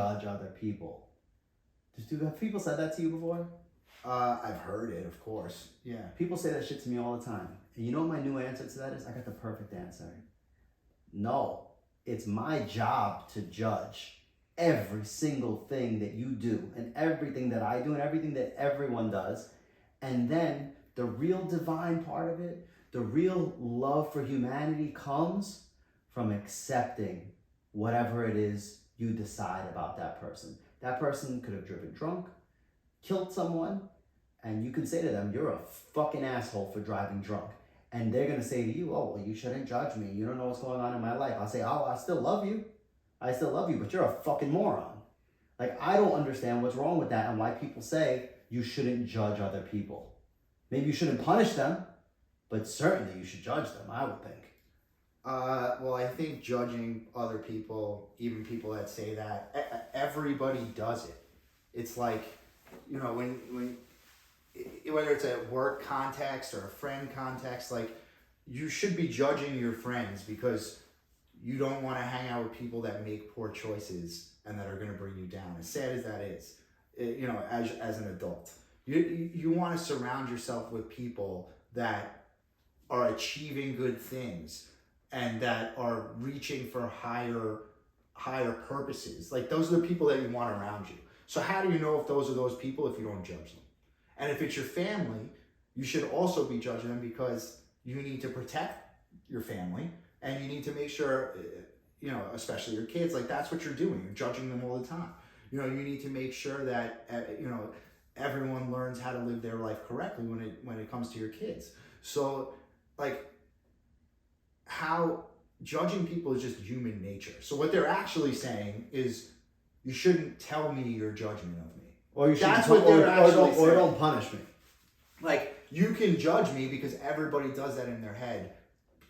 judge other people. Have people said that to you before? I've heard it, of course. Yeah. People say that shit to me all the time. And you know what my new answer to that is? I got the perfect answer. No, it's my job to judge every single thing that you do and everything that I do and everything that everyone does. And then the real divine part of it, the real love for humanity comes from accepting whatever it is you decide about that person. That person could have driven drunk, killed someone, and you can say to them, you're a fucking asshole for driving drunk. And they're going to say to you, oh, well, you shouldn't judge me. You don't know what's going on in my life. I'll say, oh, I still love you. But you're a fucking moron. Like, I don't understand what's wrong with that and why people say you shouldn't judge other people. Maybe you shouldn't punish them, but certainly you should judge them, I would think. Well, I think judging other people, even people that say that, everybody does it. It's like, you know, when whether it's a work context or a friend context, like, you should be judging your friends because you don't want to hang out with people that make poor choices and that are going to bring you down. As sad as that is, you know, as an adult, you want to surround yourself with people that are achieving good things and that are reaching for higher purposes. Like, those are the people that you want around you. So how do you know if those are those people if you don't judge them? And if it's your family, you should also be judging them because you need to protect your family and you need to make sure, you know, especially your kids, like, that's what you're doing. You're judging them all the time. You know, you need to make sure that, you know, everyone learns how to live their life correctly when it comes to your kids. So, like, how judging people is just human nature. So what they're actually saying is, you shouldn't tell me your judgment of me. Or you should, that's what they're actually saying. Or don't punish me. Like, you can judge me because everybody does that in their head,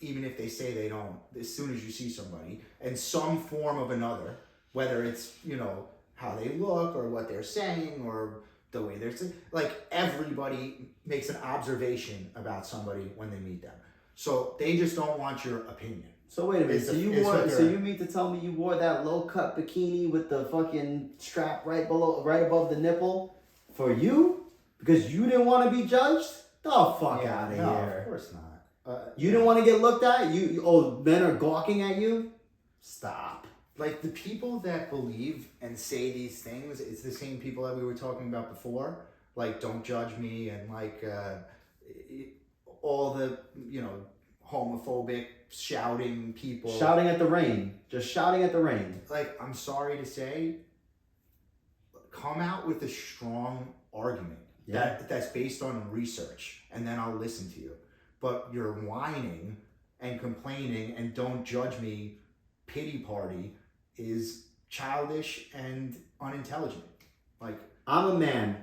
even if they say they don't. As soon as you see somebody in some form of another, whether it's, you know, how they look or what they're saying or the way they're saying, like, everybody makes an observation about somebody when they meet them. So they just don't want your opinion. So wait a minute. So you mean to tell me you wore that low cut bikini with the fucking strap right above the nipple for you? Because you didn't want to be judged? The fuck out of here. Of course not. You didn't want to get looked at? Men are gawking at you? Stop. Like, the people that believe and say these things, it's the same people that we were talking about before. Like, don't judge me, and like all the, you know, homophobic shouting people. Shouting at the rain. Just shouting at the rain. Like, I'm sorry to say, come out with a strong argument that's based on research, and then I'll listen to you. But you're whining and complaining and don't judge me, pity party, is childish and unintelligent. Like, I'm a man.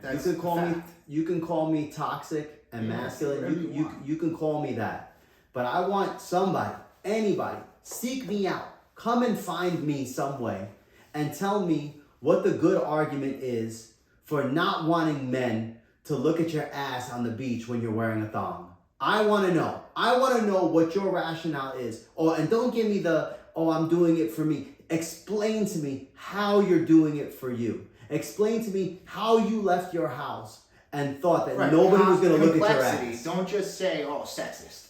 You can call me toxic and masculine. You can call me that. But I want somebody, anybody, seek me out. Come and find me some way and tell me what the good argument is for not wanting men to look at your ass on the beach when you're wearing a thong. I want to know. I want to know what your rationale is. And don't give me I'm doing it for me. Explain to me how you're doing it for you. Explain to me how you left your house and thought that nobody was going to look at your ass. Don't just say, sexist.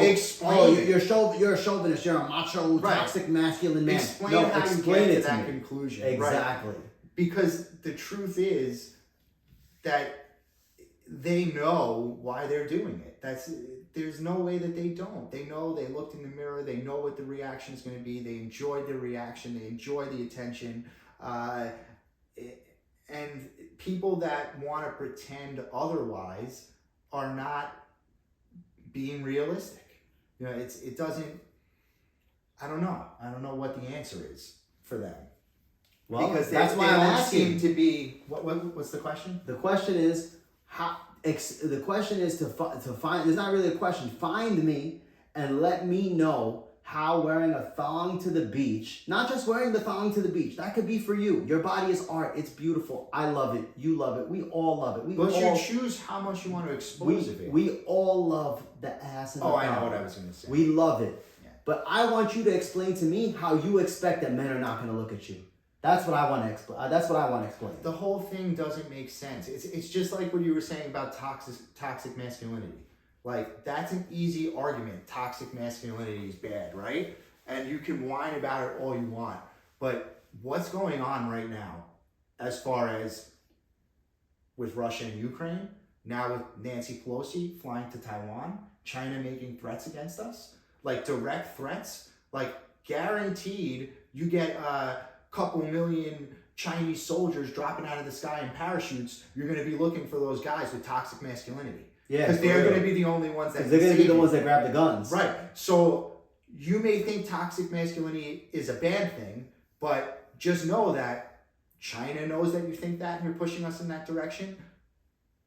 Explain. You're a chauvinist. You're a macho, toxic, masculine man. Explain how you get to that conclusion. Exactly. Right? Because the truth is that they know why they're doing it. There's no way that they don't. They know, they looked in the mirror, they know what the reaction is going to be, they enjoyed the reaction, they enjoy the attention. And people that want to pretend otherwise are not being realistic. You know, it doesn't, I don't know what the answer is for them. Well, because that's why I'm asking. Seem to be, what's the question? The question is, the question is to find, there's not really a question. Find me and let me know how wearing a thong to the beach, not just wearing the thong to the beach, that could be for you. Your body is art. It's beautiful. I love it. You love it. We all love it. But you choose how much you want to expose of it. We all love the ass and the thong. I know what I was going to say. We love it. Yeah. But I want you to explain to me how you expect that men are not going to look at you. That's what I want to explain. That's what I want to explain. The whole thing doesn't make sense. It's just like what you were saying about toxic masculinity. Like, that's an easy argument. Toxic masculinity is bad, right? And you can whine about it all you want. But what's going on right now, as far as with Russia and Ukraine, now with Nancy Pelosi flying to Taiwan, China making threats against us, like direct threats, like guaranteed you get a couple million Chinese soldiers dropping out of the sky in parachutes, you're going to be looking for those guys with toxic masculinity. Yeah, because they're going to be the only ones that they're going to be the ones that grab the guns. Right. So you may think toxic masculinity is a bad thing, but just know that China knows that you think that and you're pushing us in that direction.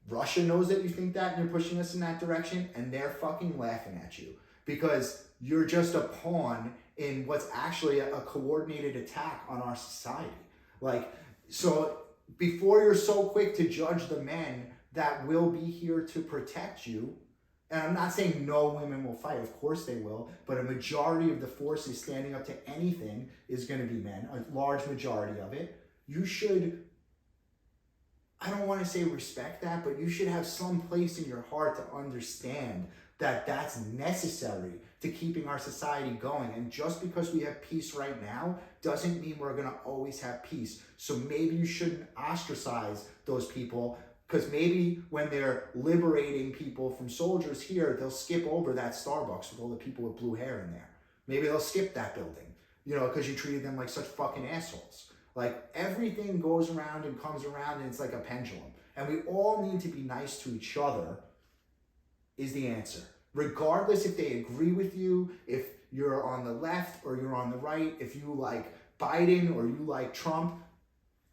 Russia knows that you think that and you're pushing us in that direction, and they're fucking laughing at you because you're just a pawn in what's actually a coordinated attack on our society. Like, so before you're so quick to judge the men that will be here to protect you, and I'm not saying no women will fight, of course they will, but a majority of the forces standing up to anything is going to be men, a large majority of it. You should, I don't want to say respect that, but you should have some place in your heart to understand that that's necessary to keeping our society going. And just because we have peace right now doesn't mean we're going to always have peace. So maybe you shouldn't ostracize those people, because maybe when they're liberating people from soldiers here, they'll skip over that Starbucks with all the people with blue hair in there. Maybe they'll skip that building, you know, because you treated them like such fucking assholes. Like, everything goes around and comes around, and it's like a pendulum. And we all need to be nice to each other is the answer. Regardless if they agree with you, if you're on the left or you're on the right, if you like Biden or you like Trump,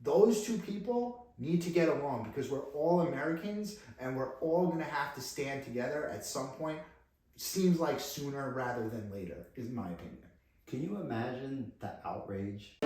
those two people need to get along, because we're all Americans and we're all going to have to stand together at some point. Seems like sooner rather than later, is my opinion. Can you imagine the outrage?